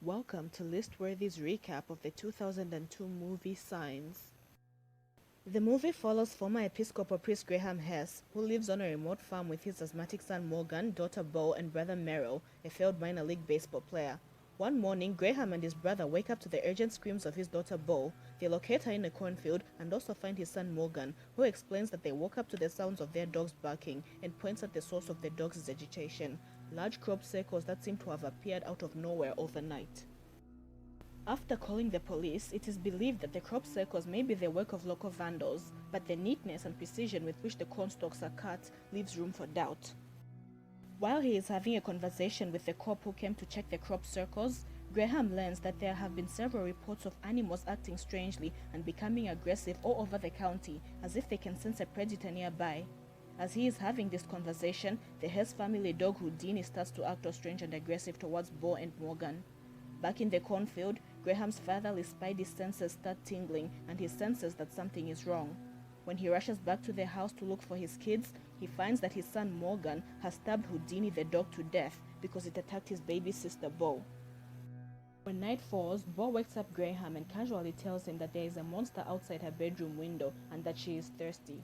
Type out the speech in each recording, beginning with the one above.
Welcome to Listworthy's recap of the 2002 movie Signs. The movie follows former Episcopal priest Graham Hess, who lives on a remote farm with his asthmatic son Morgan, daughter Bo, and brother Merrill, a failed minor league baseball player. One morning, Graham and his brother wake up to the urgent screams of his daughter Bo. They locate her in a cornfield and also find his son Morgan, who explains that they woke up to the sounds of their dogs barking and points at the source of the dogs' agitation: large crop circles that seem to have appeared out of nowhere overnight. After calling the police, it is believed that the crop circles may be the work of local vandals, but the neatness and precision with which the corn stalks are cut leaves room for doubt. While he is having a conversation with the cop who came to check the crop circles, Graham learns that there have been several reports of animals acting strangely and becoming aggressive all over the county, as if they can sense a predator nearby. As he is having this conversation, the Hess family dog Houdini starts to act all strange and aggressive towards Bo and Morgan. Back in the cornfield, Graham's fatherly spidey senses start tingling and he senses that something is wrong. When he rushes back to the house to look for his kids, he finds that his son Morgan has stabbed Houdini the dog to death because it attacked his baby sister Bo. When night falls, Bo wakes up Graham and casually tells him that there is a monster outside her bedroom window and that she is thirsty.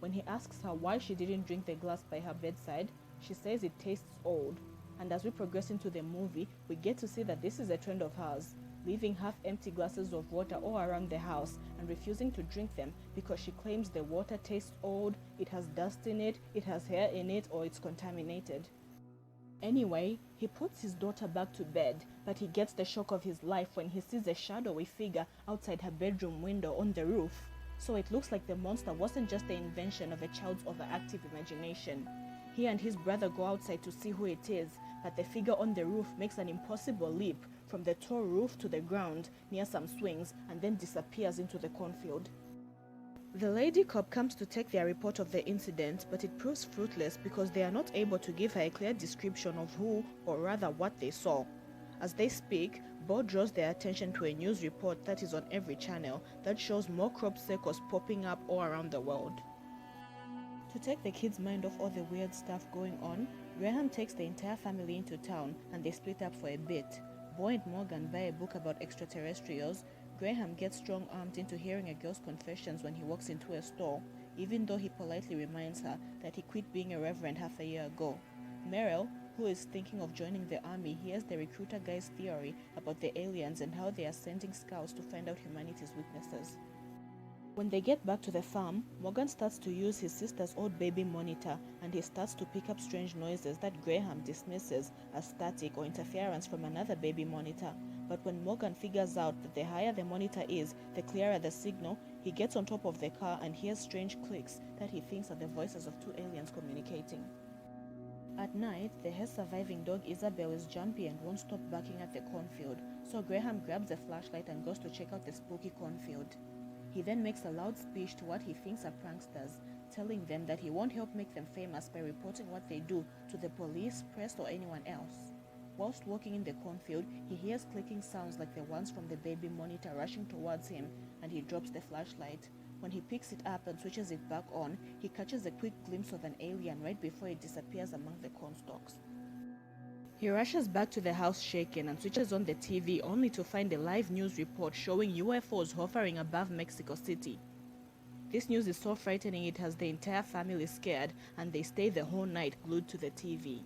When he asks her why she didn't drink the glass by her bedside, she says it tastes old. And as we progress into the movie, we get to see that this is a trend of hers, leaving half-empty glasses of water all around the house and refusing to drink them because she claims the water tastes old, it has dust in it, it has hair in it, or it's contaminated. Anyway, he puts his daughter back to bed, but he gets the shock of his life when he sees a shadowy figure outside her bedroom window on the roof. So it looks like the monster wasn't just the invention of a child's overactive imagination. He and his brother go outside to see who it is, but the figure on the roof makes an impossible leap from the tall roof to the ground near some swings and then disappears into the cornfield. The lady cop comes to take their report of the incident, but it proves fruitless because they are not able to give her a clear description of who, or rather what they saw. As they speak, Bo draws their attention to a news report that is on every channel that shows more crop circles popping up all around the world. To take the kids' mind off all the weird stuff going on, Graham takes the entire family into town and they split up for a bit. Bo and Morgan buy a book about extraterrestrials. Graham gets strong-armed into hearing a girl's confessions when he walks into a store, even though he politely reminds her that he quit being a reverend half a year ago. Merrill, who is thinking of joining the army, hears the recruiter guy's theory about the aliens and how they are sending scouts to find out humanity's weaknesses. When they get back to the farm, Morgan starts to use his sister's old baby monitor and he starts to pick up strange noises that Graham dismisses as static or interference from another baby monitor. But when Morgan figures out that the higher the monitor is, the clearer the signal, he gets on top of the car and hears strange clicks that he thinks are the voices of two aliens communicating. At night, the Hess surviving dog Isabel is jumpy and won't stop barking at the cornfield, so Graham grabs a flashlight and goes to check out the spooky cornfield. He then makes a loud speech to what he thinks are pranksters, telling them that he won't help make them famous by reporting what they do to the police, press, or anyone else. Whilst walking in the cornfield, he hears clicking sounds like the ones from the baby monitor rushing towards him, and he drops the flashlight. When he picks it up and switches it back on, he catches a quick glimpse of an alien right before it disappears among the cornstalks. He rushes back to the house shaken and switches on the TV only to find a live news report showing UFOs hovering above Mexico City. This news is so frightening it has the entire family scared and they stay the whole night glued to the TV.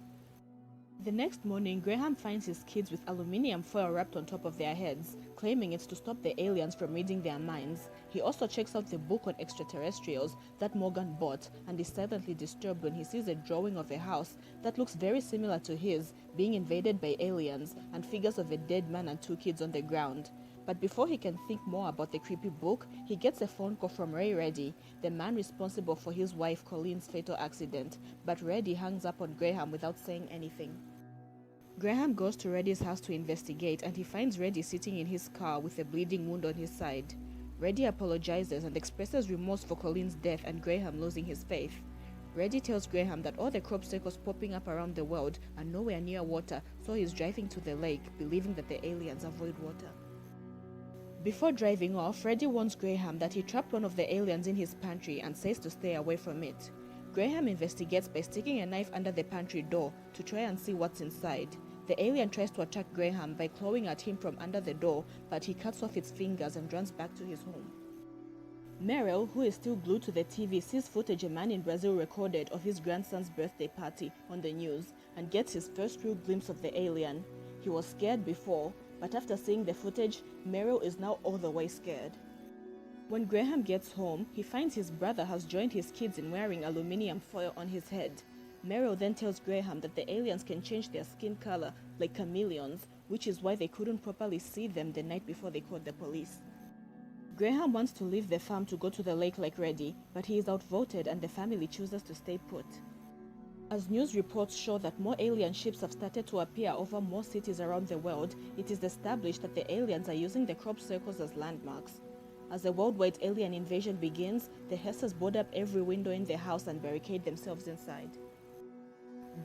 The next morning, Graham finds his kids with aluminium foil wrapped on top of their heads, claiming it's to stop the aliens from reading their minds. He also checks out the book on extraterrestrials that Morgan bought and is silently disturbed when he sees a drawing of a house that looks very similar to his, being invaded by aliens, and figures of a dead man and two kids on the ground. But before he can think more about the creepy book, he gets a phone call from Ray Reddy, the man responsible for his wife Colleen's fatal accident, but Reddy hangs up on Graham without saying anything. Graham goes to Reddy's house to investigate and he finds Reddy sitting in his car with a bleeding wound on his side. Reddy apologizes and expresses remorse for Colleen's death and Graham losing his faith. Reddy tells Graham that all the crop circles popping up around the world are nowhere near water, so he's driving to the lake, believing that the aliens avoid water. Before driving off, Reddy warns Graham that he trapped one of the aliens in his pantry and says to stay away from it. Graham investigates by sticking a knife under the pantry door to try and see what's inside. The alien tries to attack Graham by clawing at him from under the door, but he cuts off its fingers and runs back to his home. Meryl, who is still glued to the TV, sees footage a man in Brazil recorded of his grandson's birthday party on the news and gets his first real glimpse of the alien. He was scared before, but after seeing the footage, Meryl is now all the way scared. When Graham gets home, he finds his brother has joined his kids in wearing aluminium foil on his head. Meryl then tells Graham that the aliens can change their skin color like chameleons, which is why they couldn't properly see them the night before they called the police. Graham wants to leave the farm to go to the lake like Reddy, but he is outvoted and the family chooses to stay put. As news reports show that more alien ships have started to appear over more cities around the world, it is established that the aliens are using the crop circles as landmarks. As a worldwide alien invasion begins, the Hessers board up every window in their house and barricade themselves inside.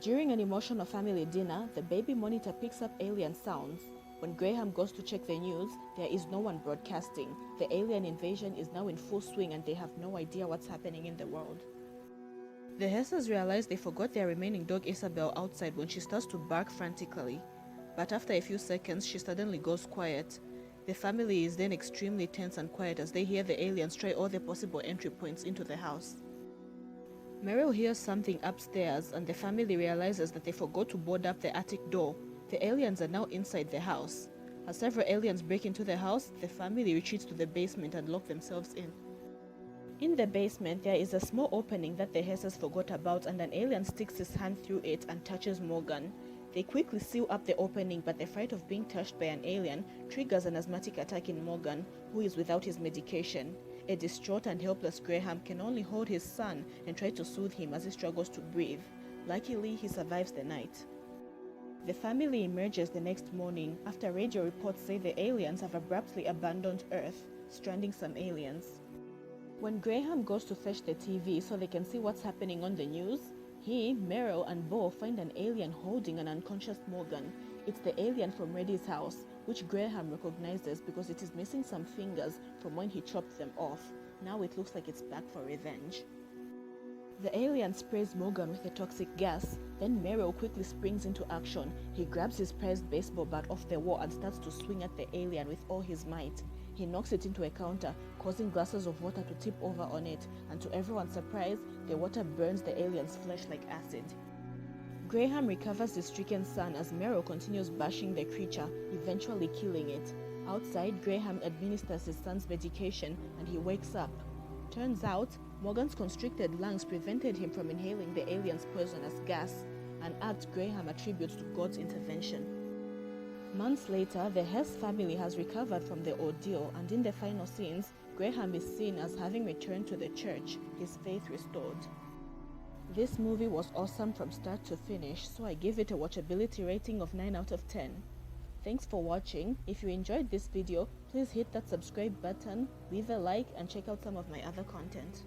During an emotional family dinner, the baby monitor picks up alien sounds. When Graham goes to check the news, there is no one broadcasting. The alien invasion is now in full swing and they have no idea what's happening in the world. The Hessers realize they forgot their remaining dog Isabel outside when she starts to bark frantically. But after a few seconds, she suddenly goes quiet. The family is then extremely tense and quiet as they hear the aliens try all the possible entry points into the house. Meryl hears something upstairs and the family realizes that they forgot to board up the attic door. The aliens are now inside the house. As several aliens break into the house, the family retreats to the basement and lock themselves in. In the basement, there is a small opening that the Hessers forgot about and an alien sticks his hand through it and touches Morgan. They quickly seal up the opening, but the fright of being touched by an alien triggers an asthmatic attack in Morgan, who is without his medication. A distraught and helpless Graham can only hold his son and try to soothe him as he struggles to breathe. Luckily, he survives the night. The family emerges the next morning after radio reports say the aliens have abruptly abandoned Earth, stranding some aliens. When Graham goes to fetch the TV so they can see what's happening on the news, he, Meryl, and Bo find an alien holding an unconscious Morgan. It's the alien from Reddy's house, which Graham recognizes because it is missing some fingers from when he chopped them off. Now it looks like it's back for revenge. The alien sprays Morgan with a toxic gas, then Meryl quickly springs into action. He grabs his prized baseball bat off the wall and starts to swing at the alien with all his might. He knocks it into a counter, causing glasses of water to tip over on it, and to everyone's surprise, the water burns the alien's flesh like acid. Graham recovers his stricken son as Meryl continues bashing the creature, eventually killing it. Outside, Graham administers his son's medication and he wakes up. Turns out, Morgan's constricted lungs prevented him from inhaling the alien's poisonous gas, an act Graham attributes to God's intervention. Months later, the Hess family has recovered from the ordeal, and in the final scenes, Graham is seen as having returned to the church, his faith restored. This movie was awesome from start to finish, so I give it a watchability rating of 9 out of 10. Thanks for watching. If you enjoyed this video, please hit that subscribe button, leave a like, and check out some of my other content.